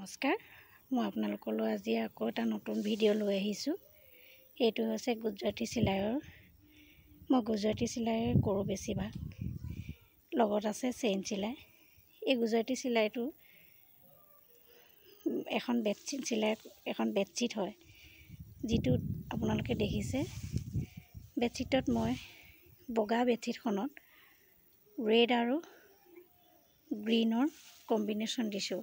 নমস্কাৰ, মই আপোনালোকলৈ আজি আকৌ এটা নতুন ভিডিঅ' লৈ আহিছোঁ। এইটো হৈছে গুজৰাটী চিলাইৰ। মই গুজৰাটী চিলাই কৰোঁ বেছিভাগ, লগত আছে চেইন চিলাই। এই গুজৰাটী চিলাইটো এখন বেডশ্বীট হয়, যিটোত আপোনালোকে দেখিছে। বেডশ্বীটত মই বগা বেডশ্বীটখনত ৰেড আৰু গ্ৰীনৰ কম্বিনেশ্যন দিছোঁ।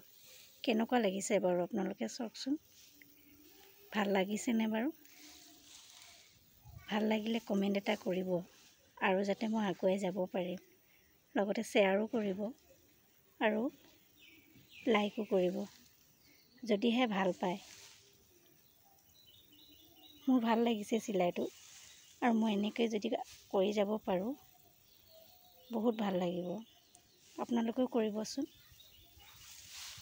কেনেকুৱা লাগিছে বাৰু আপোনালোকে চাওকচোন। ভাল লাগিছেনে বাৰু? ভাল লাগিলে কমেণ্ট এটা কৰিব, আৰু যাতে মই আগুৱাই যাব পাৰিম। লগতে শ্বেয়াৰো কৰিব আৰু লাইকো কৰিব, যদিহে ভাল পায়। মোৰ ভাল লাগিছে চিলাইটো, আৰু মই এনেকৈ যদি কৰি যাব পাৰোঁ বহুত ভাল লাগিব। আপোনালোকেও কৰিবচোন।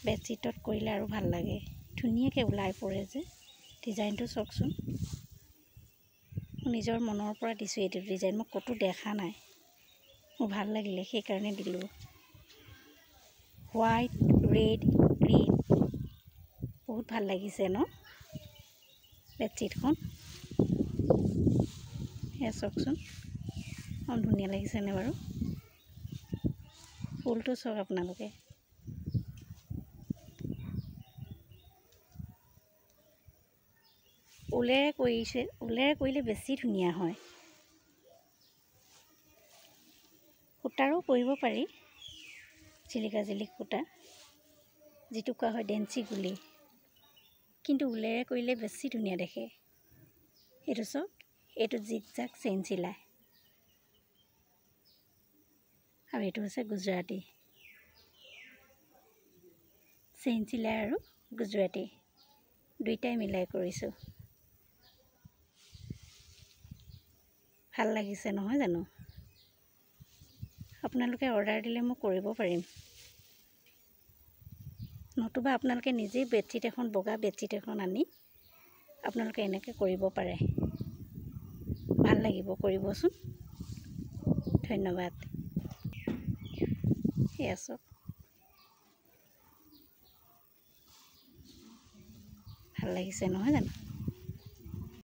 বেডশ্বীটত কৰিলে আৰু ভাল লাগে, ধুনীয়াকৈ ওলাই পৰে যে ডিজাইনটো চাওকচোন। নিজৰ মনৰ পৰা দিছোঁ এইটো ডিজাইন, মই ক'তো দেখা নাই। মোৰ ভাল লাগিলে সেইকাৰণে দিলোঁ। হোৱাইট, ৰেড, গ্ৰীণ, বহুত ভাল লাগিছে ন বেডশ্বীটখন? সেয়া চাওকচোন, ধুনীয়া লাগিছেনে বাৰু? ফুলটো চাওক আপোনালোকে। ঊলেৰে কৰিলে বেছি ধুনীয়া হয়। সূতাৰো কৰিব পাৰি, জিলিকা সূতা, যিটো কোৱা হয় ডেন্সি গুলি, কিন্তু ঊলেৰে কৰিলে বেছি ধুনীয়া দেখে। এইটো চাওক, এইটো জিগজাগ চেইন চিলাই, আৰু এইটো হৈছে গুজৰাটী চেইন চিলাই আৰু গুজৰাটী দুইটাই মিলাই কৰিছোঁ। ভাল লাগিছে নহয় জানো? আপোনালোকে অৰ্ডাৰ দিলে মই কৰিব পাৰিম, নতুবা আপোনালোকে নিজেই বগা বেডশ্বীট এখন আনি আপোনালোকে এনেকৈ কৰিব পাৰে। ভাল লাগিব, কৰিবচোন। ধন্যবাদ। সেয়া চাওক, ভাল লাগিছে নহয় জানো?